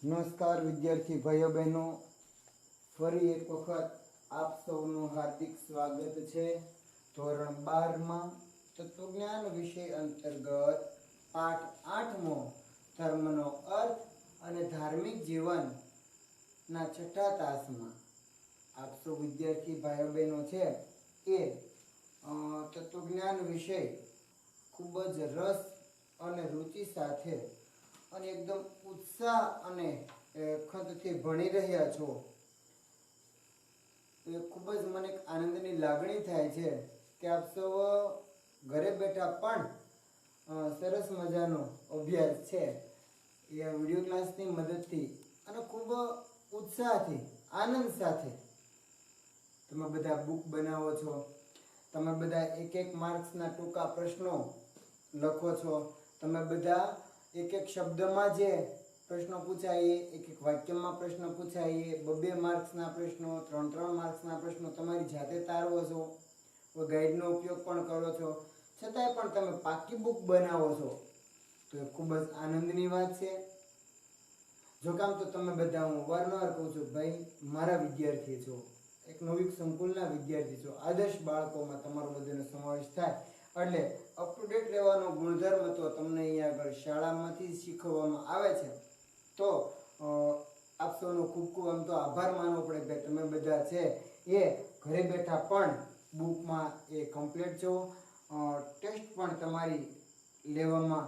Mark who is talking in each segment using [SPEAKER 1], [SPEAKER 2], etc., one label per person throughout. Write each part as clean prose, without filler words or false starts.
[SPEAKER 1] નમસ્કાર વિદ્યાર્થી ભાઈઓ બહેનો, ફરી એક વખત આપ સૌનું હાર્દિક સ્વાગત છે. ધોરણ 12માં તત્વજ્ઞાન વિષય અંતર્ગત પાઠ 8મો ધર્મનો અર્થ અને ધાર્મિક જીવનના છઠ્ઠા તાસમાં આપ સૌ વિદ્યાર્થી ભાઈઓ બહેનો છે એ તત્વજ્ઞાન વિષય ખૂબ જ રસ અને રુચિ સાથે અને એકદમ ઉત્સાહ અને ખંતથી ભણી રહ્યા છો. એ ખૂબ જ મને એક આનંદની લાગણી થાય છે કે આપ સૌ ઘરે બેઠા પણ સરસ મજાનો અભ્યાસ છે એ વિડીયો ક્લાસની મદદથી અને ખૂબ ઉત્સાહથી આનંદ સાથે તમે બધા બુક બનાવો છો. તમે બધા એક માર્ક્સના ટૂંકા પ્રશ્નો લખો છો. તમે બધા એક શબ્દમાં જે પ્રશ્નો પૂછાય, એક વાક્યમાં પ્રશ્ન પૂછાય, 2 માર્ક્સના પ્રશ્નો, 3 માર્ક્સના પ્રશ્નો તમારી જાતે તારવો છો. ગાઈડનો ઉપયોગ પણ કરો છો. છતાંય પણ તમે પાકી બુક બનાવો છો તો એ ખૂબ જ આનંદની વાત છે. જો કામ તો તમે બધા, હું વારંવાર કહું છું, ભાઈ મારા વિદ્યાર્થી છો, એક નવી સંકુલના વિદ્યાર્થી છો. આદર્શ બાળકોમાં તમારો બધાનો સમાવેશ થાય એટલે અપ ટુ ડેટ રહેવાનો ગુણધર્મ તો તમને અહીંયા આગળ શાળામાંથી શીખવવામાં આવે છે. તો આપ સૌનો ખૂબ ખૂબ આમ તો આભાર માનવો પડે કે તમે બધા છે એ ઘરે બેઠા પણ બુકમાં એ કમ્પ્લીટ છો. ટેસ્ટ પણ તમારી લેવામાં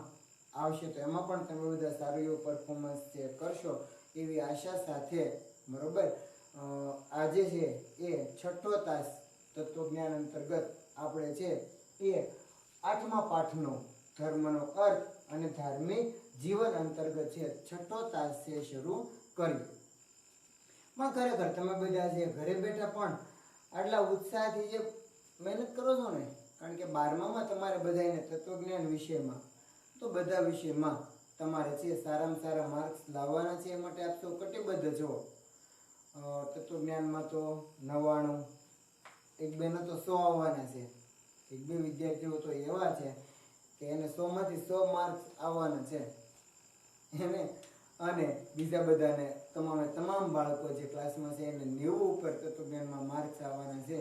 [SPEAKER 1] આવશે તો એમાં પણ તમે બધા સારું એવું પરફોર્મન્સ છે કરશો એવી આશા સાથે, બરોબર. આજે છે એ છઠ્ઠો તાસ તત્વજ્ઞાન અંતર્ગત આપણે છે એ 8મા પાઠનો ધર્મનો અર્થ અને ધાર્મિક જીવન અંતર્ગત છે છઠ્ઠો તાસ છે શરૂ કર્યો. પણ ખરેખર તમે બધા છે ઘરે બેઠા પણ આટલા ઉત્સાહથી જે મહેનત કરો છો ને, કારણ કે 12મામાં તમારે બધાને તત્વજ્ઞાન વિષયમાં તો બધા વિષયમાં તમારે છે સારામાં સારા માર્ક્સ લાવવાના છે. એ માટે આપ સૌ કટિબદ્ધ છો. તત્વજ્ઞાનમાં તો 99, 1-2 તો 100 આવવાના છે. 1-2 વિદ્યાર્થીઓ તો એવા છે કે એને 100માંથી 100 માર્ક્સ આવવાના છે એને, અને બીજા બધાને તમામ બાળકો જે ક્લાસમાં છે એને 90 ઉપર તત્વજ્ઞાનમાં માર્ક્સ આવવાના છે.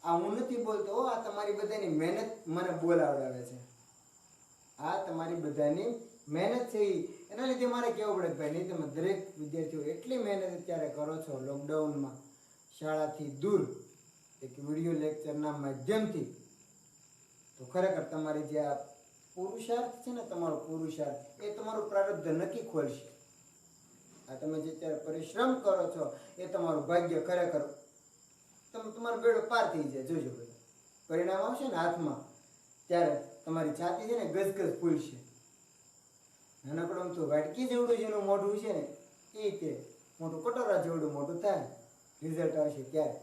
[SPEAKER 1] આ હું નથી બોલતો, આ તમારી બધાની મહેનત મને બોલાવડાવે છે. આ તમારી બધાની મહેનત છે એના લીધે મારે કહેવું પડે ભાઈ, નહીં તમે દરેક વિદ્યાર્થીઓ એટલી મહેનત અત્યારે કરો છો લોકડાઉનમાં શાળાથી દૂર એક વિડીયો લેક્ચરના માધ્યમથી. તો ખરેખર તમારી જે આ પુરુષાર્થ છે ને, તમારો પુરુષાર્થ એ તમારું પ્રારબ્ધ નક્કી ખોલશે. આ તમે જે અત્યારે પરિશ્રમ કરો છો એ તમારું ભાગ્ય ખરેખર તમારો બેડો પાર થઈ જાય. જોજો બધા પરિણામ આવશે ને હાથમાં ત્યારે તમારી છાતી છે ને ગજગજ ફૂલશે. નાનકડું તો વાટકી જેવડું જેનું મોઢું છે ને એ તે મોટું કટોરા જેવડું મોટું થાય રિઝલ્ટ આવશે ત્યારે.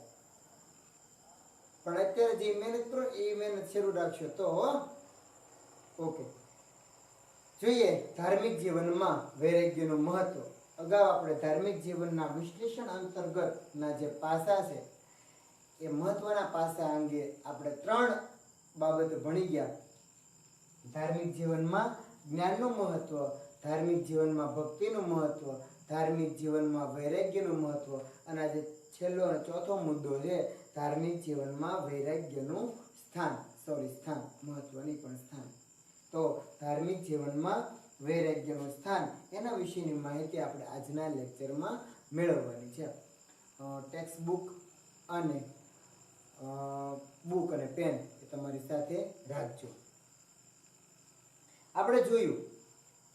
[SPEAKER 1] પણ અત્યારે જે મહેનત કરો એ મહેનત શરૂ રાખશો તો ઓકે. જોઈએ ધાર્મિક જીવનમાં વૈરાગ્યનું મહત્વ. અગાઉ આપણે ધાર્મિક જીવનના વિશ્લેષણ અંતર્ગતના જે પાસા છે એ મહત્વના પાસા અંગે આપણે 3 બાબતો ભણી ગયા. ધાર્મિક જીવનમાં જ્ઞાનનું મહત્વ, ધાર્મિક જીવનમાં ભક્તિનું મહત્વ, ધાર્મિક જીવનમાં વૈરાગ્યનું મહત્વ, અને આજે છેલ્લો અને ચોથો મુદ્દો છે ધાર્મિક જીવનમાં વૈરાગ્યનું સ્થાન, મહત્વની પણ સ્થાન. તો ધાર્મિક જીવનમાં વૈરાગ્યનું સ્થાન એના વિશેની માહિતી આપણે આજના લેક્ચરમાં મેળવવાની છે. ટેક્સ્ટ બુક અને પેન એ તમારી સાથે રાખજો. આપણે જોયું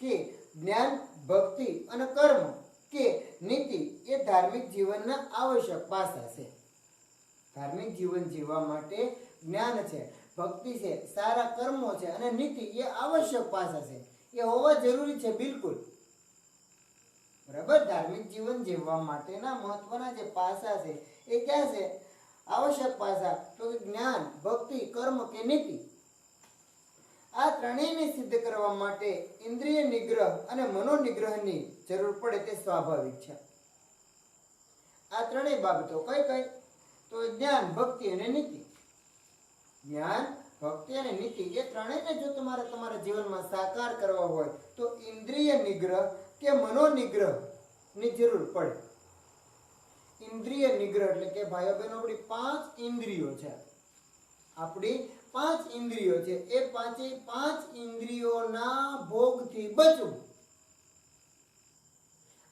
[SPEAKER 1] કે જ્ઞાન, ભક્તિ અને કર્મ કે નીતિ એ ધાર્મિક જીવનના આવશ્યક પાસા છે. ધાર્મિક જીવન જીવવા માટે જ્ઞાન છે, ભક્તિ છે, સારા કર્મો છે અને નીતિ એ આવશ્યક પાસા છે. એ હોવા જરૂરી છે બિલકુલ, બરાબર. ધાર્મિક જીવન જીવવા માટેના મહત્વના જે પાસા છે એ ક્યાં છે? આવશ્યક પાસા. તો જ્ઞાન, ભક્તિ, કર્મ કે નીતિ. આ ત્રણેયને સિદ્ધ કરવા માટે ઇન્દ્રિય નિગ્રહ અને મનોનિગ્રહની જરૂર પડે તે સ્વાભાવિક છે. આ ત્રણેય બાબતો કઈ કઈ? તો જ્ઞાન, ભક્તિ અને નીતિ. જ્ઞાન, ભક્તિ અને નીતિ એ ત્રણેયને જો તમારે તમારા જીવનમાં સાકાર કરવા હોય તો ઇન્દ્રિય નિગ્રહ કે મનોનિગ્રહ ની જરૂર પડે. ઇન્દ્રિય નિગ્રહ એટલે કે ભાઈઓ બહેનો આપણી 5 ઇન્દ્રિયો છે. આપણી 5 ઇન્દ્રિયો છે. એ 5 ઇન્દ્રિયોના ભોગથી બચવું.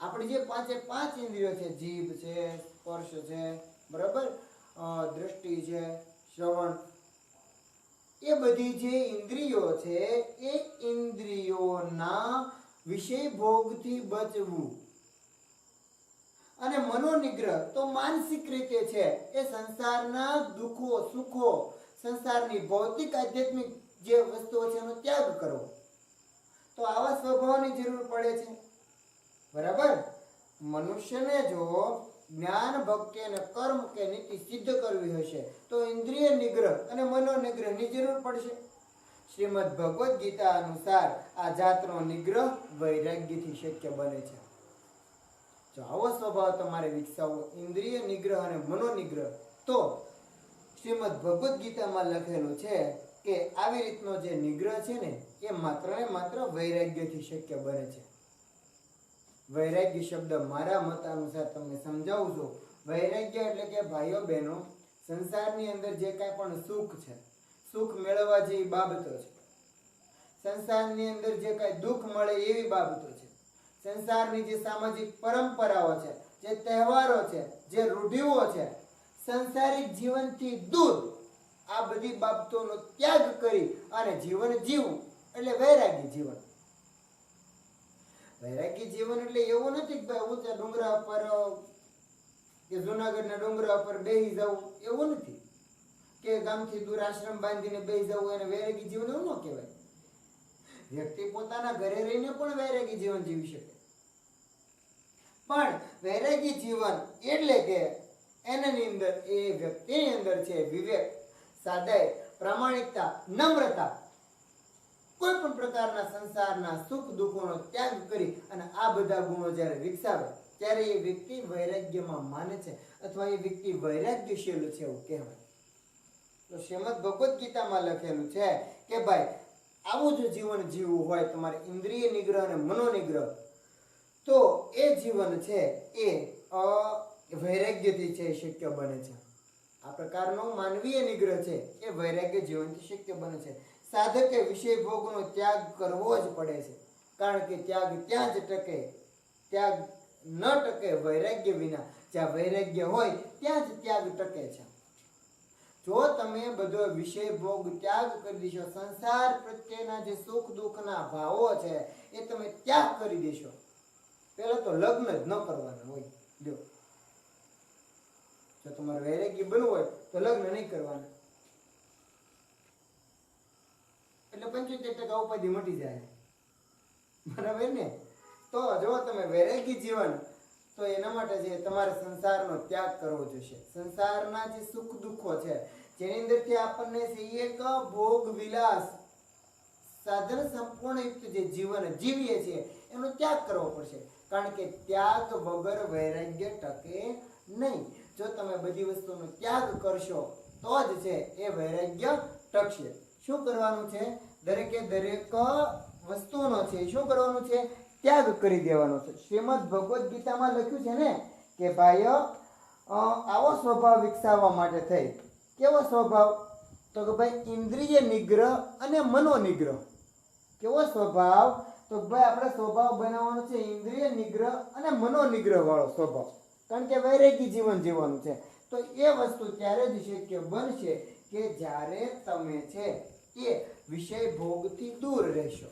[SPEAKER 1] આપણી જે 5 ઇન્દ્રિયો છે, જીભ છે, સ્પર્શ છે, બરાબર, દ્રષ્ટિ છે, શ્રવણ, એ બધી જે ઇન્દ્રિયો છે એ ઇન્દ્રિયોના વિષય ભોગથી બચવું. અને મનોનિગ્રહ તો માનસિક રીતે છે, એ સંસારના દુઃખો સુખો, સંસારની ભૌતિક આધ્યાત્મિક જે વસ્તુઓ છે એનો ત્યાગ કરવો. તો આવા સ્વભાવની જરૂર પડે છે, બરાબર. મનુષ્યને જો જ્ઞાન, ભક્તિ અને કર્મ કે નીતિ સિદ્ધ કરવી હશે તો ઇન્દ્રિય નિગ્રહ અને મનોનિગ્રહની જરૂર પડશે. શ્રીમદ ભગવદ્ ગીતા અનુસાર આ જાતનો નિગ્રહ વૈરાગ્યથી શક્ય બને છે. જો આવો સ્વભાવ તમારે વિકસાવવો, ઇન્દ્રિય નિગ્રહ અને મનોનિગ્રહ, તો શ્રીમદ ભગવદ્ ગીતામાં લખેલું છે કે આવી રીતનો જે નિગ્રહ છે ને એ માત્ર ને માત્ર વૈરાગ્યથી શક્ય બને છે. વૈરાગ્ય શબ્દ મારા મત અનુસાર તમને સમજાવું છું. વૈરાગ્ય એટલે કે ભાઈઓ બહેનો, સંસારની અંદર જે કાંઈ પણ સુખ છે, સુખ મેળવવા જેવી બાબતો છે, સંસારની અંદર જે કાંઈ દુઃખ મળે એવી બાબતો છે, સંસારની જે સામાજિક પરંપરાઓ છે, જે તહેવારો છે, જે રૂઢિઓ છે, સંસારિક જીવનથી દૂર આ બધી બાબતોનો ત્યાગ કરી અને જીવન જીવવું એટલે વૈરાગ્ય જીવન. વૈરાગ્ય જીવન એટલે એવું નથી કે ભાઈ ઊંચા ડુંગરા પર કે જુનાગઢના ડુંગરા પર બેસી જવું, એવું નથી. કે ગામથી દૂર આશ્રમ બાંધીને બેસી જવું એને વૈરાગ્ય જીવન એવું ન કહેવાય. વ્યક્તિ પોતાના ઘરે રહીને પણ વૈરાગ્ય જીવન જીવી શકે. પણ વૈરાગ્ય જીવન એટલે કે એની અંદર એ વ્યક્તિની અંદર છે વિવેક, સાદાઈ, પ્રામાણિકતા, નમ્રતા, કોઈ પણ પ્રકારના સંસારના સુખ દુઃખોનો ત્યાગ કરી અને આ બધા ગુણો જ્યારે વિકસાવે ત્યારે એ વ્યક્તિ વૈરાગ્યમાં માને છે અથવા એ વ્યક્તિ વૈરાગ્યશીલ છે એવું કહેવાય. તો શ્રીમદ ભગવદ્ ગીતામાં લખેલું છે કે ભાઈ આવું જો જીવન જીવવું હોય તમારે ઇન્દ્રિય નિગ્રહ અને મનોનિગ્રહ, તો એ જીવન છે એ વૈરાગ્યથી છે શક્ય બને છે. આ પ્રકારનો માનવીય નિગ્રહ છે એ વૈરાગ્ય જીવનથી શક્ય બને છે. સાધકે વિષય ભોગનો ત્યાગ કરવો જ પડે છે, કારણ કે ત્યાગ ત્યાં જ ટકે, ત્યાગ ન ટકે વૈરાગ્ય વિના. જ્યાં વૈરાગ્ય હોય ત્યાં જ ત્યાગ ટકે છે. જો તમે બધો વિષય ભોગ ત્યાગ કરી દેશો, સંસાર પ્રત્યેના જે સુખ દુઃખના ભાવો છે એ તમે ત્યાગ કરી દેશો. પહેલા તો લગ્ન જ ન કરવાના હોય. જો તમારે વૈરાગ્ય બનવું હોય તો લગ્ન નહીં કરવાના, એટલે 75% ઉપાધિ મટી જાય, બરાબર ને. તો જો તમે વૈરાગ્ય જીવન, તો એના માટે છે તમારે સંસારનો ત્યાગ કરવો જોઈશે. સંસારના જે સુખ દુઃખો છે જેની અંદરથી આપણને એક ભોગ વિલાસ સાધન સંપૂર્ણ યુક્ત જે જીવન જીવીએ છીએ એનો ત્યાગ કરવો પડશે, કારણ કે ત્યાગ વગર વૈરાગ્ય ટકે નહીં. જો તમે બધી વસ્તુનો ત્યાગ કરશો તો જ છે એ વૈરાગ્ય ટકશે. શું કરવાનું છે? દરેકે દરેક વસ્તુનો છે શું કરવાનું છે? ત્યાગ કરી દેવાનો છે. શ્રીમદ ભગવદ્ ગીતામાં લખ્યું છે ને કે ભાઈ આવો સ્વભાવ વિકસાવવા માટે થઈ. કેવો સ્વભાવ? તો કે ભાઈ ઇન્દ્રિય નિગ્રહ અને મનોનિગ્રહ. કેવો સ્વભાવ? તો ભાઈ આપણે સ્વભાવ બનાવવાનો છે ઇન્દ્રિય નિગ્રહ અને મનોનિગ્રહ વાળો સ્વભાવ, કારણ કે વૈરાગ્ય જીવન જીવવાનું છે. તો એ વસ્તુ ત્યારે જ શક્ય બનશે કે જ્યારે તમે છે એ વિષય ભોગથી દૂર રહેશો.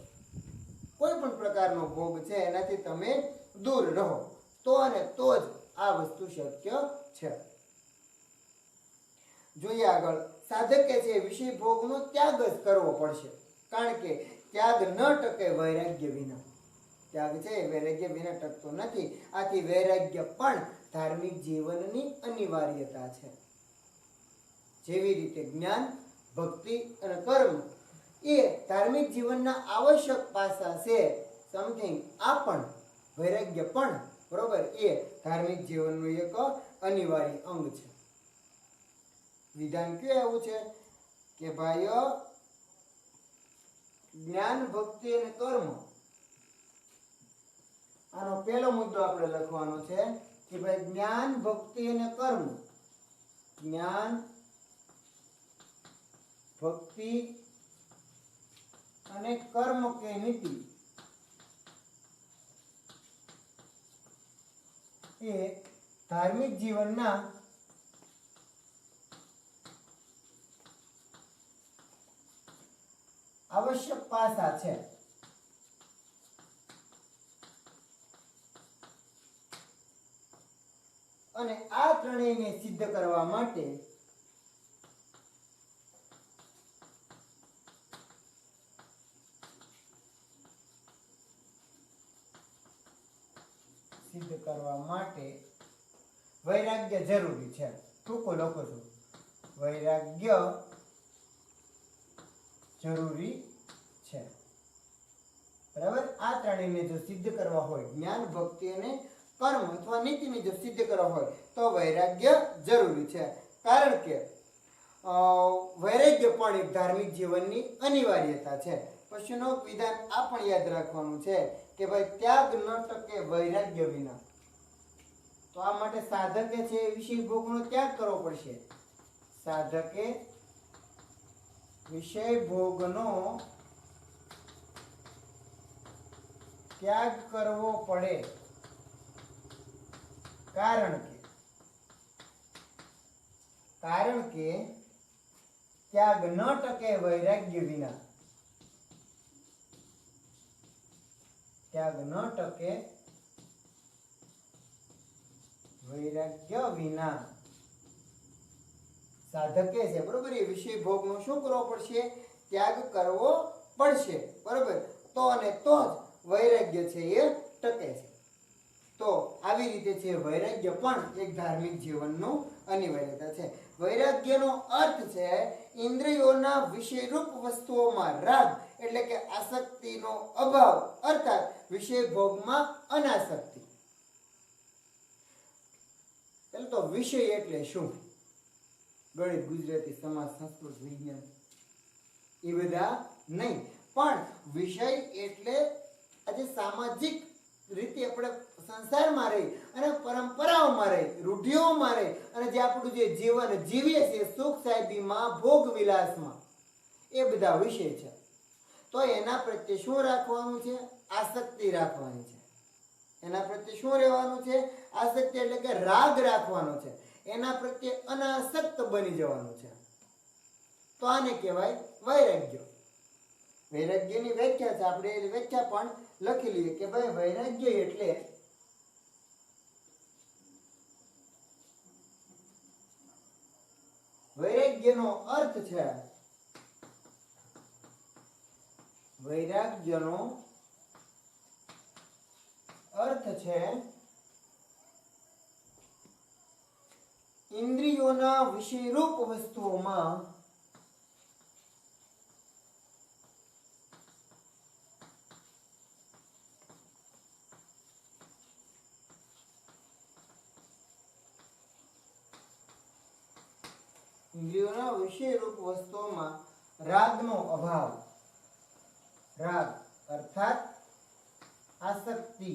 [SPEAKER 1] કોઈ પણ પ્રકારનો ભોગ છે એનાથી તમે દૂર રહો, તો અને તો જ આ વસ્તુ શક્ય છે. જોઈએ આગળ. સાધકે છે વિષય ભોગનો ત્યાગ જ કરવો પડશે, કારણ કે ત્યાગ ન ટકે વૈરાગ્ય વિના. ત્યાગ છે વૈરાગ્ય વિના ટકતો નથી. આથી વૈરાગ્ય પણ ધાર્મિક જીવનની અનિવાર્યતા છે. જેવી રીતે જ્ઞાન, ભક્તિ અને કર્મ એ ધાર્મિક જીવનના આવશ્યક પાસા છે, સમથિંગ આ પણ વૈરાગ્ય પણ બરોબર એ ધાર્મિક જીવનનું એક અનિવાર્ય અંગ છે. વિધાન કયું એવું છે કે ભાઈ જ્ઞાન, ભક્તિ અને કર્મ આનો પહેલો મુદ્દો આપણે લખવાનો છે કે ભાઈ જ્ઞાન, ભક્તિ અને કર્મ, જ્ઞાન, ભક્તિ અને કર્મ કે નીતિ એ ધાર્મિક જીવનના આવશ્યક પાસા છે. અને આ ત્રણેયને સિદ્ધ કરવા માટે વૈરાગ્ય જરૂરી છે. ટૂંકો લખો છું, વૈરાગ્ય જરૂરી છે. બરાબર. આ ત્રણેયને જો સિદ્ધ કરવા હોય, જ્ઞાન, ભક્તિ અને કર્મ અથવા નીતિને જો સિદ્ધ કરવા હોય તો વૈરાગ્ય જરૂરી છે. કારણ કે વૈરાગ્ય પણ એક ધાર્મિક જીવનની અનિવાર્યતા છે. પછીનો વિધાન આ પણ યાદ રાખવાનું છે કે ભાઈ ત્યાગ ન ટકે વૈરાગ્ય વિના. તો આ માટે સાધકે છે વિષય ભોગનો ત્યાગ કરવો પડશે. સાધકે વિષય ભોગનો ત્યાગ કરવો પડે. કારણ કે ત્યાગ ન ટકે વૈરાગ્ય વિના. ત્યાગ ન ટકે વૈરાગ્ય વિના. સાધકે છે બરોબર એ વિષય ભોગનો શું કરવો પડશે? ત્યાગ કરવો પડશે. બરોબર. તો અને તો જ વૈરાગ્ય છે એ ટકે છે. તો આવી રીતે છે વૈરાગ્ય પણ એક ધાર્મિક જીવનનું અનિવાર્યતા છે. વૈરાગ્યનો અર્થ છે ઇન્દ્રિયોના વિષયરૂપ વસ્તુઓમાં રાગ એટલે કે આસક્તિનો અભાવ, અર્થાત વિષય ભોગમાં અનાસક્તિ. એટલે તો વિષય એટલે શું? ગણિત, ગુજરાતી, સમાજ, સંસ્કૃત, વિજ્ઞાન એ બધા નહીં, પણ વિષય એટલે આજે સામાજિક રીતે આપણે સંસારમાં રહી અને પરંપરાઓમાં રહી, રૂઢિઓમાં રહી અને જે આપણું જે જીવન જીવીએ છીએ સુખ સાહેબીમાં, ભોગ વિલાસમાં, એ બધા વિષય છે. તો એના પ્રત્યે શું રાખવાનું છે? આસક્તિ રાખવાની છે. એના પ્રત્યે શું રહેવાનું છે? આસક્તિ એટલે કે રાગ રાખવાનો છે. એના પ્રત્યે અનાસક્ત બની જવાનું છે. તો આને કહેવાય વૈરાગ્ય. વૈરાગ્યની વ્યાખ્યા છે, આપણે એ વ્યાખ્યા પણ લખી લઈએ કે ભાઈ વૈરાગ્ય એટલે વૈરાગ્યનો અર્થ છે, વૈરાગ્યનો અર્થ છે ઇન્દ્રિયોના વિષયરૂપ વસ્તુઓમાં રાગનો અભાવ. રાગ અર્થાત આસક્તિ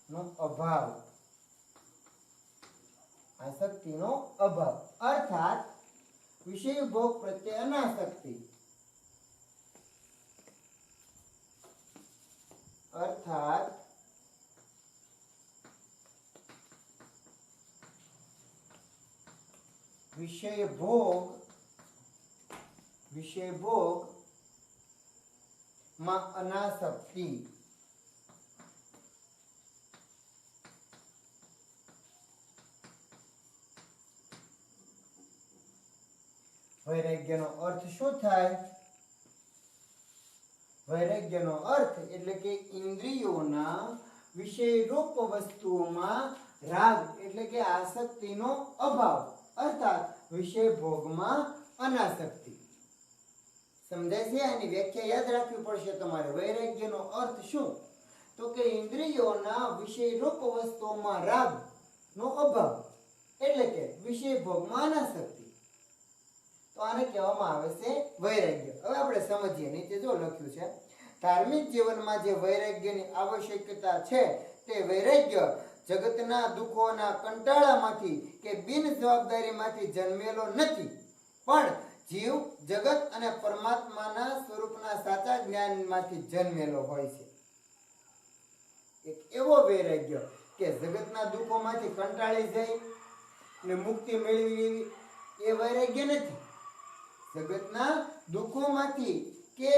[SPEAKER 1] નો અભાવ. આસક્તિનો અભાવ અર્થાત વિષય ભોગ પ્રત્યે અનાસક્તિ. અર્થાત વિષય ભોગ માં અનાસક્તિ. વૈરાગ્યનો અર્થ શું થાય? વૈરાગ્યનો અર્થ એટલે કે ઇન્દ્રિયોના વિષયરૂપ વસ્તુઓમાં રાગ એટલે કે આસક્તિનો અભાવ, અર્થાત વિષય ભોગમાં અનાસક્તિ. સમજાય છે? આની વ્યાખ્યા યાદ રાખવી પડશે તમારે. વૈરાગ્યનો અર્થ શું? તો કે ઇન્દ્રિયોના વિષયરૂપ વસ્તુઓમાં રાગ નો અભાવ એટલે કે વિષય ભોગમાં અનાસક્તિ. તો આને કહેવામાં આવે છે વૈરાગ્ય. હવે આપણે સમજીએ. નીચે જો લખ્યું છે ધાર્મિક જીવનમાં જે વૈરાગ્યની આવશ્યકતા છે તે વૈરાગ્ય જગતના દુઃખોના કંટાળામાંથી કે બિન જવાબદારીમાંથી જન્મેલો નથી, પણ જીવ જગત અને પરમાત્માના સ્વરૂપના સાચા જ્ઞાનમાંથી જન્મેલો હોય છે. એક એવો વૈરાગ્ય કે જગતના દુઃખોમાંથી કંટાળી જાય ને મુક્તિ મેળવી લેવી એ વૈરાગ્ય નથી. જગતના દુઃખોમાંથી કે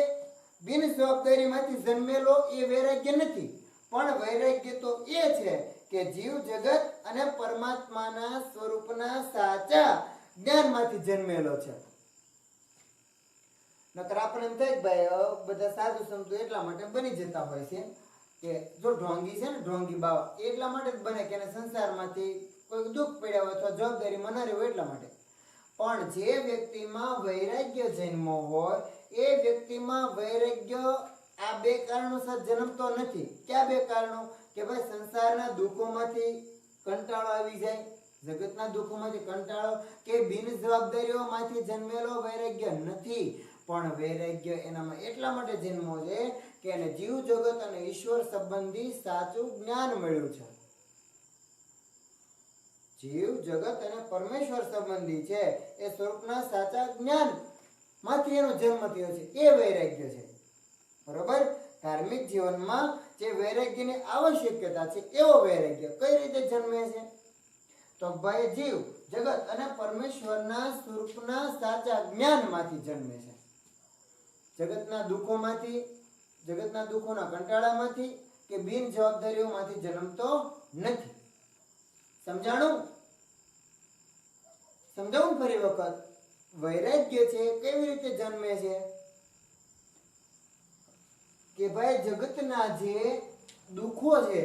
[SPEAKER 1] બિન જવાબદારીમાંથી જન્મેલો એ વૈરાગ્ય નથી, પણ વૈરાગ્ય તો એ છે કે જીવ જગત અને પરમાત્માના સ્વરૂપના સાચા જ્ઞાનમાંથી જન્મેલો છે. નકર આપણે એમ થાય ભાઈ બધા સાધુ સંતો એટલા માટે બની જતા હોય છે કે જો ઢોંગી છે ને ઢોંગી બાવા એટલા માટે જ બને કે સંસારમાંથી કોઈ દુઃખ પડ્યા હોય અથવા જવાબદારીમાં ન રહેવું એટલા માટે. પણ જે વ્યક્તિમાં વૈરાગ્ય જન્મો હોય એ વ્યક્તિમાં વૈરાગ્ય આ બે કારણોસર જન્મતો નથી. ક્યાં બે કારણો? કે ભાઈ સંસારના દુઃખોમાંથી કંટાળો આવી જાય, જગતના દુઃખોમાંથી કંટાળો કે બિન જવાબદારીઓમાંથી જન્મેલો વૈરાગ્ય નથી, પણ વૈરાગ્ય એનામાં એટલા માટે જન્મો છે કે એને જીવ જગત અને ઈશ્વર સંબંધી સાચું જ્ઞાન મળ્યું છે. જીવ જગત અને પરમેશ્વર સંબંધી છે એ સ્વરૂપના સાચા જ્ઞાન માંથી એનો જન્મ થયો છે, એ વૈરાગ્ય છે. બરોબર? ધાર્મિક જીવનમાં જે વૈરાગ્યની આવશ્યકતા છે એવો વૈરાગ્ય કઈ રીતે જન્મે છે? તો ભાઈ જીવ જગત અને પરમેશ્વરના સ્વરૂપના સાચા જ્ઞાનમાંથી જન્મે છે. જગતના દુઃખોમાંથી, જગતના દુઃખોના કંટાળામાંથી કે બિન જવાબદારીઓમાંથી જન્મતો નથી. સમજાણું? સમજાવું ફરી વખત. વૈરાગ્ય છે કેવી રીતે જન્મે છે? કે ભાઈ જગતના જે દુઃખો છે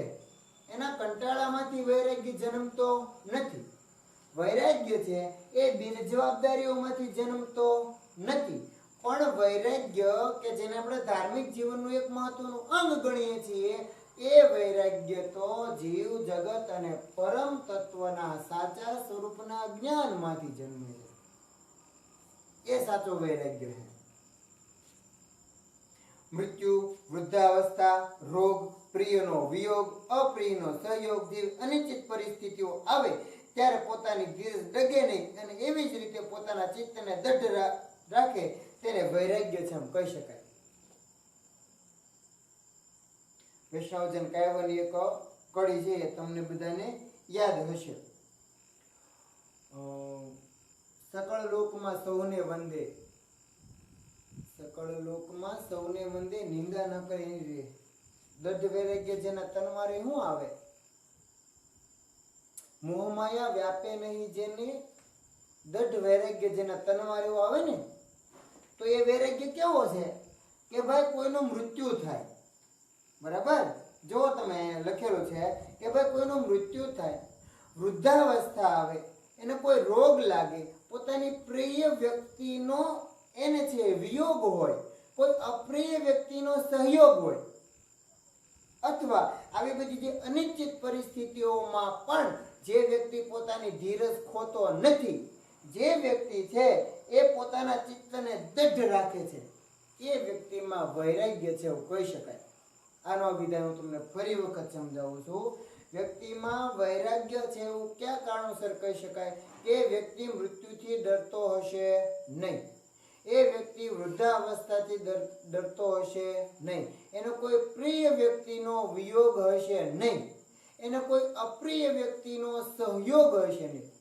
[SPEAKER 1] એના કંટાળામાંથી વૈરાગ્ય જન્મતો નથી. વૈરાગ્ય છે એ બિન જવાબદારીઓમાંથી જન્મતો નથી, પણ વૈરાગ્ય કે જેને આપણે ધાર્મિક જીવનનું એક મહત્વનું અંગ ગણીએ છીએ એ વૈરાગ્ય તો જીવ જગત અને પરમ તત્વના સાચા સ્વરૂપના જ્ઞાનમાંથી જન્મે છે. એ સાચો વૈરાગ્ય છે. મૃત્યુ, વૃદ્ધાવસ્થા, રોગ, પ્રિયનો વિયોગ, અપ્રિયનો સહયોગ જેવી અનિશ્ચિત પરિસ્થિતિઓ આવે ત્યારે પોતાની ધીરજ ડગે નહીં અને એવી જ રીતે પોતાના ચિત્તને દઢ રાખે તેને વૈરાગ્ય છે એમ કહી શકાય. વૈષ્ણવજન કાવ્યની એક કડી છે એ તમને બધાને યાદ હશે. સકળ લોકમાં સૌને વંદે, સકળ લોકમાં સૌને વંદે, નિંદા ન કરે એની રે. દઢ વૈરાગ્ય જેના તનવારે શું આવે? મોહમાયા વ્યાપે નહીં જેને, દઢ વૈરાગ્ય જેના તનવારે એવું આવે ને, તો એ વૈરાગ્ય કેવો છે? કે ભાઈ કોઈનું મૃત્યુ થાય, બરાબર? જો તમે લખેલું છે કે ભાઈ કોઈનું મૃત્યુ થાય, વૃદ્ધાવસ્થા આવે, એને કોઈ રોગ લાગે, પોતાની પ્રિય વ્યક્તિનો એને છે વિયોગ હોય, કોઈ અપ્રિય વ્યક્તિનો સહયોગ હોય, અથવા આવી બધી જે અનિશ્ચિત પરિસ્થિતિઓમાં પણ જે વ્યક્તિ પોતાની ધીરજ ખોતો નથી, જે વ્યક્તિ છે એ પોતાના ચિત્તને દઢ રાખે છે, એ વ્યક્તિમાં વૈરાગ્ય છે એવું કહી શકાય. આનો વિધાન હું તમને ફરી વખત સમજાવું છું. વ્યક્તિમાં વૈરાગ્ય છે એવું કયા કારણોસર કહી શકાય? કે વ્યક્તિ મૃત્યુથી ડરતો હશે નહીં, એ વ્યક્તિ વૃદ્ધાવસ્થાથી ડરતો હશે નહીં, એનો કોઈ પ્રિય વ્યક્તિનો વિયોગ હશે નહીં, એને કોઈ અપ્રિય વ્યક્તિનો સહયોગ હશે નહીં.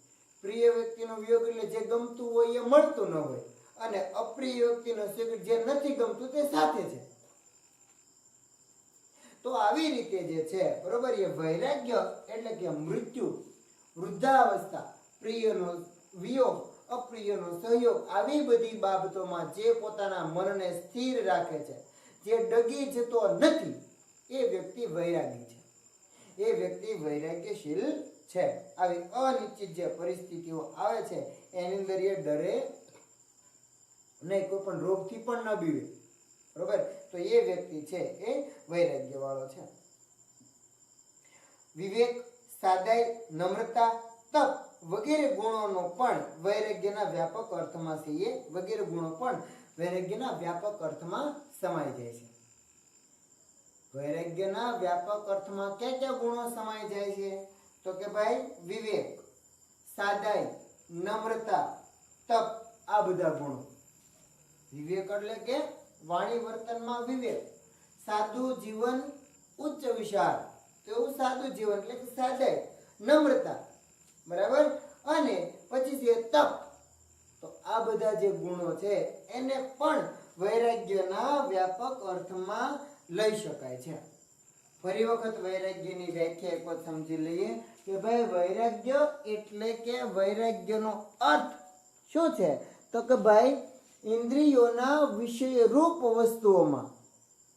[SPEAKER 1] પ્રિય વ્યક્તિનો વિયોગ એટલે જે ગમતું હોય એ મળતું ન હોય, અને અપ્રિય વ્યક્તિનો સહયોગ જે નથી ગમતું તે સાથે છે. તો આવી રીતે જે છે, બરોબર, એ વૈરાગ્ય એટલે કે મૃત્યુ, વૃદ્ધાવસ્થા, પ્રિયનો વિયોગ, અપ્રિયનો સહયોગ, આવી બધી બાબતોમાં જે પોતાના મનને સ્થિર રાખે છે, જે ડગી જતો નથી, એ વ્યક્તિ વૈરાગી છે, એ વ્યક્તિ વૈરાગ્યશીલ છે. આવી અનિશ્ચિત જે પરિસ્થિતિઓ આવે છે એની અંદર એ ડરે નહીં, કોઈ પણ રોગથી પણ ન બીવે, બરોબર? તો એ વ્યક્તિ છે એ વૈરાગ્ય વાળો છે. વિવેક, સાદાઈ, નમ્રતા, તપ વગેરે ગુણોનો પણ વૈરાગ્યના વ્યાપક અર્થમાં છે, એ વગેરે ગુણો પણ વૈરાગ્યના વ્યાપક અર્થમાં સમાઈ જાય છે. વૈરાગ્યના વ્યાપક અર્થમાં કયા ગુણો સમાઈ જાય છે? તો કે ભાઈ વિવેક, સાદાઈ, નમ્રતા, તપ, આ બધા ગુણો. વિવેક એટલે કે વાણી વર્તનમાં વિવેક, સાદું જીવન ઉચ્ચ વિચાર, તો એવું સાદું જીવન એટલે કે સાદાઈ, નમ્રતા, બરાબર. અને પછી છે તપ. તો આ બધા જે ગુણો છે એને પણ વૈરાગ્યના વ્યાપક અર્થમાં લઈ શકાય છે. ફરી વખત વૈરાગ્યની વ્યાખ્યા એક વખત સમજી લઈએ કે ભાઈ વૈરાગ્ય એટલે કે વૈરાગ્યનો અર્થ શું છે? તો કે ભાઈ ઇન્દ્રિયોના વિષયરૂપ વસ્તુઓમાં,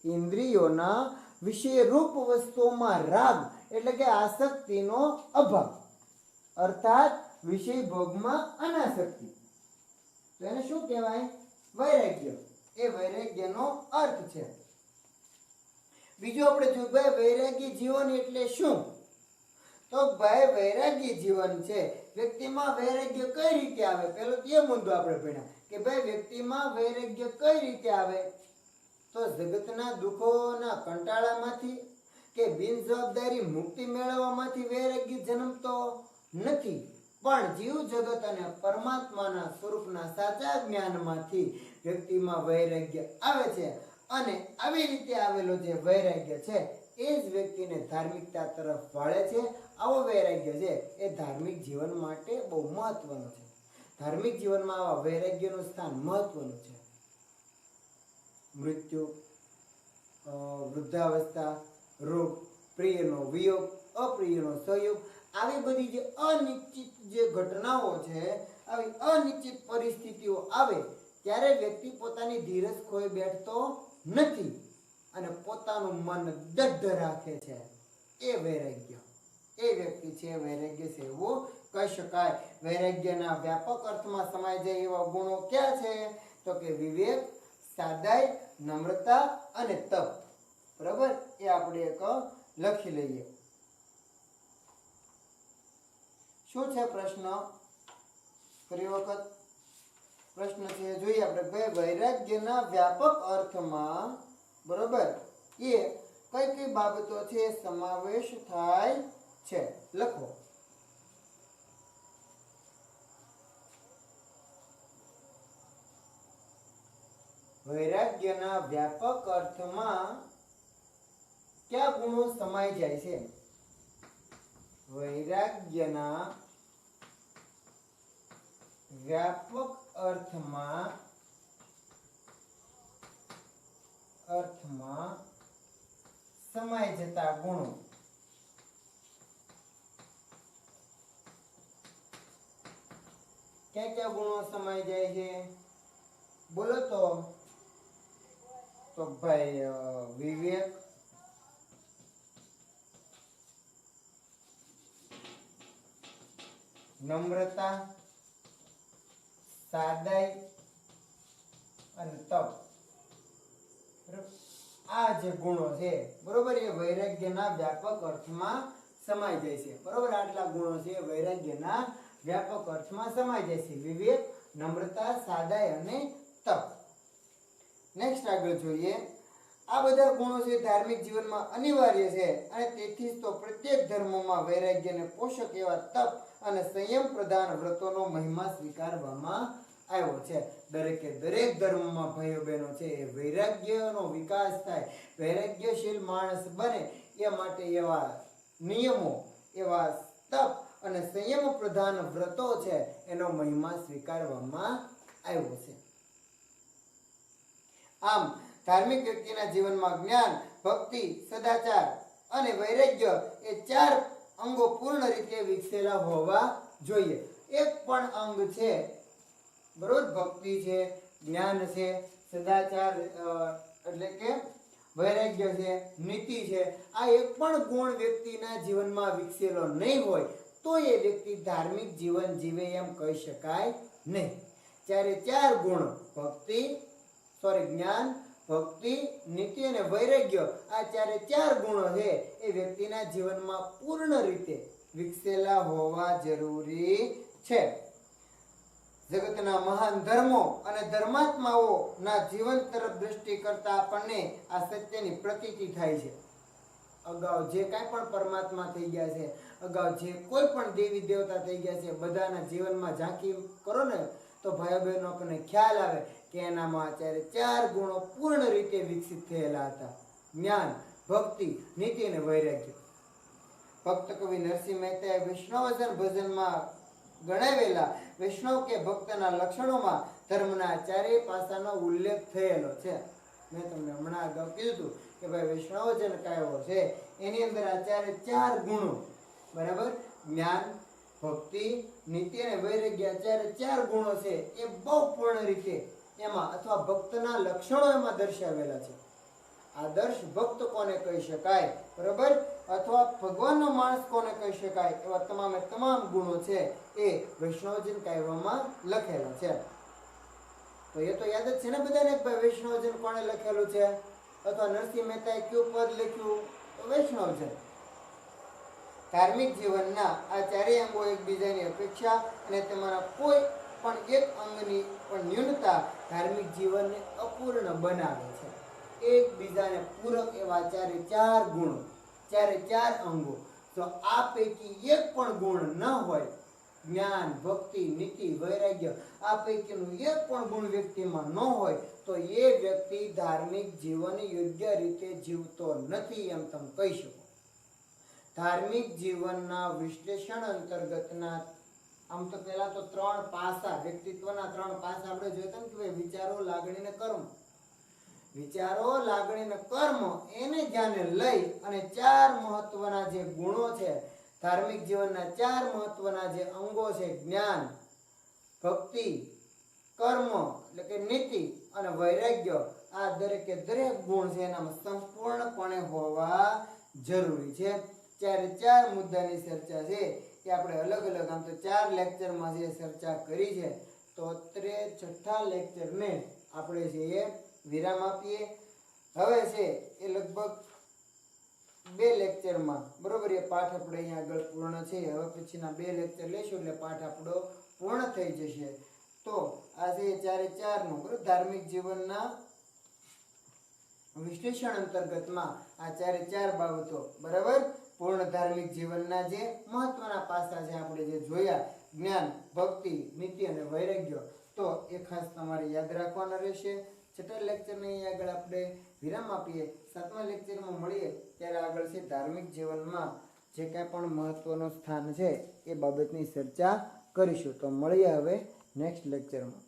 [SPEAKER 1] ઇન્દ્રિયોના વિષયરૂપ વસ્તુઓમાં રાગ એટલે કે આસક્તિનો અભાવ, અર્થાત વિષય ભોગમાં અનાસક્તિ. તો એને શું કહેવાય? વૈરાગ્ય. એ વૈરાગ્યનો અર્થ છે. બીજું આપણે જોયું ભાઈ વૈરાગી જીવન એટલે શું? તો ભાઈ વૈરાગી જીવન છે વ્યક્તિમાં વૈરાગ્ય કઈ રીતે આવે? પેલો તો એ મુદ્દો આપણે ભણ્યા કે ભાઈ વ્યક્તિમાં વૈરાગ્ય કઈ રીતે આવે? તો જગતના દુઃખોના કંટાળામાંથી કે બિનજવાબદારી મુક્તિ મેળવવામાંથી વૈરાગ્ય જન્મતો નથી, પણ જીવ જગત અને પરમાત્માના સ્વરૂપના સાચા જ્ઞાનમાંથી વ્યક્તિમાં વૈરાગ્ય આવે છે. અને આવી રીતે આવેલો જે વૈરાગ્ય છે એ જ વ્યક્તિને ધાર્મિકતા તરફ વાળે છે. આવો વૈરાગ્ય છે એ ધાર્મિક જીવન માટે બહુ મહત્વનો છે. ધાર્મિક જીવનમાં આવા વૈરાગ્યનું સ્થાન મહત્વનું છે. મૃત્યુ, વૃદ્ધાવસ્થા, રોગ, પ્રિયનો વિયોગ, અપ્રિયનો સહયોગ, આવી બધી જે અનિશ્ચિત જે ઘટનાઓ છે, આવી અનિશ્ચિત પરિસ્થિતિઓ આવે ત્યારે વ્યક્તિ પોતાની ધીરજ ખોઈ બેઠતો નથી અને પોતાનું મન દઢ રાખે છે. એ વૈરાગ્ય, એ વ્યક્તિ છે વૈરાગ્ય છે એવું કહી શકાય. વૈરાગ્યના વ્યાપક અર્થમાં સમાઈ જાય એવા ગુણો ક્યાં છે? તો કે વિવેક, સાદાઈ, નમ્રતા અને તપ. બરાબર, એ આપણે એક લખી લઈએ. શું છે પ્રશ્ન? ફરી વખત પ્રશ્ન છે જોઈએ આપણે. વૈરાગ્યના વ્યાપક અર્થમાં બરોબર એ કઈ કઈ બાબતો છે સમાવેશ થાય છે? લખો. વૈરાગ્યના વ્યાપક અર્થમાં કયા ગુણો સમાઈ જાય છે? વૈરાગ્યના વ્યાપક અર્થમાં સમાઈ જતા ગુણો. ક્યાં ક્યાં ગુણો સમાઈ જાય છે? બોલો તો ભાઈ વિવેક, નમ્રતા, સાદાઈ અને તપ. આ જે ગુણો છે બરોબર એ વૈરાગ્યના વ્યાપક અર્થમાં સમાઈ જાય છે. બરોબર, આટલા ગુણો છે વૈરાગ્યના વ્યાપક અર્થમાં સમાઈ જાય છે. વિવેક, નમ્રતા, સાદાઈ અને તપ. નેક્સ્ટ આગળ જોઈએ. આ બધા ગુણો છે ધાર્મિક જીવનમાં અનિવાર્ય છે અને તેથી તો પ્રત્યેક ધર્મમાં વૈરાગ્યને પોષક એવા તપ અને સંયમ પ્રધાન વ્રતોનો મહિમા સ્વીકારવામાં આવ્યો છે. દરેકે દરેક ધર્મમાં ભાઈઓ બહેનો છે એ વૈરાગ્યનો વિકાસ થાય, વૈરાગ્યશીલ માણસ બને એ માટે એવા નિયમો, એવા તપ અને સંયમ પ્રધાન વ્રતો છે એનો મહિમા સ્વીકારવામાં આવ્યો છે. આમ ધાર્મિક વ્યક્તિના જીવનમાં જ્ઞાન, ભક્તિ, સદાચાર અને વૈરાગ્ય એ ચાર અંગો પૂર્ણ રીતે વિકસેલા હોવા જોઈએ. એક પણ અંગ છે બરોબર, ભક્તિ છે, જ્ઞાન છે, સદાચાર એટલે કે વૈરાગ્ય છે, નીતિ છે, આ એક પણ ગુણ વ્યક્તિના જીવનમાં વિકસેલો નહીં હોય તો એ વ્યક્તિ ધાર્મિક જીવન જીવે એમ કહી શકાય નહીં. જ્યારે ચાર ગુણ જ્ઞાન, ભક્તિ, નીતિ અને વૈરાગ્ય, આ ચાર ગુણો છે એ વ્યક્તિના જીવનમાં પૂર્ણ રીતે વિકસેલા હોવા જરૂરી છે. જગતના મહાન ધર્મો અને ધર્માત્માઓના જીવન તરફ દ્રષ્ટિ કરતા આપણને આ સત્યની પ્રતીતિ થાય છે. અગાઉ જે કાંઈ પણ પરમાત્મા થઈ ગયા છે, અગાઉ જે કોઈ પણ દેવી દેવતા થઈ ગયા છે, બધાના જીવનમાં ઝાંખી કરો ને તો ભાઈઓ બહેનો આપણને ખ્યાલ આવે કે એનામાં અત્યારે 4 ગુણો પૂર્ણ રીતે વિકસિત થયેલા હતા: જ્ઞાન, ભક્તિ, નીતિ અને વૈરાગ્ય. ભક્ત કવિ નરસિંહ મહેતાએ વૈષ્ણવજન ભજનમાં ગણાવેલા વૈષ્ણવ કે ભક્તના લક્ષણોમાં ધર્મના 4 પાસાનો ઉલ્લેખ થયેલો છે. મેં તમને હમણાં અગાઉ કીધું હતું કે ભાઈ વૈષ્ણવજન કયો છે, એની અંદર આ 4 ગુણો, બરાબર, જ્ઞાન, ભક્તિ, નીતિ અને વૈરાગ્ય, 4 ગુણો છે એ બહુ પૂર્ણ રીતે એમાં અથવા ભક્તના લક્ષણો એમાં દર્શાવેલા છે. આદર્શ ભક્ત કોને કહી શકાય, બરાબર, અથવા ભગવાનનો માણસ કોને કહી શકાય, એવા તમામ ગુણો છે એ વૈષ્ણવજન કાવ્યમાં લખેલા છે. તો એ તો યાદ જ છે ને બધાને કે ભાઈ વૈષ્ણવજન કોણે લખેલું છે, અથવા નરસિંહ મહેતાએ કયું પદ લખ્યું? તો વૈષ્ણવજન. ધાર્મિક જીવનના આ 4 અંગો એકબીજાની અપેક્ષા અને તેમાંના કોઈ પણ એક અંગની પણ ન્યૂનતા ધાર્મિક જીવનને અપૂર્ણ બનાવે છે. એકબીજાને પૂરક એવા 4 ગુણો, 4 અંગો. જો આ પૈકી એક પણ ગુણ ન હોય, જ્ઞાન, ભક્તિ, નીતિ, વૈરાગ્ય, આ પૈકીનું એક પણ ગુણ વ્યક્તિમાં ન હોય તો એ વ્યક્તિ ધાર્મિક જીવન યોગ્ય રીતે જીવતો નથી એમ તમે કહી શકો. ધાર્મિક જીવનના વિશ્લેષણ અંતર્ગતના આમ તો પહેલા તો 3 પાસા, વ્યક્તિત્વના 3 પાસા આપણે જોઈતા ને કે ભાઈ વિચારો, લાગણી ને કર્મ. વિચારો, લાગણી અને કર્મ એને ધ્યાને લઈ અને 4 મહત્વના જે ગુણો છે, ધાર્મિક જીવનના 4 મહત્વના જે અંગો છે, જ્ઞાન, ભક્તિ, કર્મ એટલે કે નીતિ અને વૈરાગ્ય, આ દરેકે દરેક ગુણ છે એનામાં સંપૂર્ણપણે હોવા જરૂરી છે. 4 મુદ્દાની ચર્ચા છે એ આપણે અલગ અલગ આમ તો 4 લેક્ચરમાં જે ચર્ચા કરી છે, તો અત્રે 6થા લેક્ચરને આપણે છે એ વિરામ આપીએ. હવે છે એ લગભગ 2 લેક્ચરમાં, બરોબર, એ પાઠ આપણે અહીંયા આગળ પૂર્ણ છે. હવે પછીના 2 લેક્ચર લેશું એટલે પાઠ આપણો પૂર્ણ થઈ જશે. તો આજે 4 નું બરોબર ધાર્મિક જીવનના વિશ્લેષણ અંતર્ગતમાં આ 4 બાબતો, બરાબર, પૂર્ણ ધાર્મિક જીવનના જે મહત્વના પાસા છે આપણે જે જોયા, જ્ઞાન, ભક્તિ, નીતિ અને વૈરાગ્ય, તો એ ખાસ તમારે યાદ રાખવાના રહેશે. 6થા લેક્ચરને અહીં આગળ આપણે વિરામ આપીએ. 7મા લેક્ચરમાં મળીએ ત્યારે આગળ છે ધાર્મિક જીવનમાં જે કાંઈ પણ મહત્વનું સ્થાન છે એ બાબતની ચર્ચા કરીશું. તો મળીએ હવે નેક્સ્ટ લેક્ચરમાં.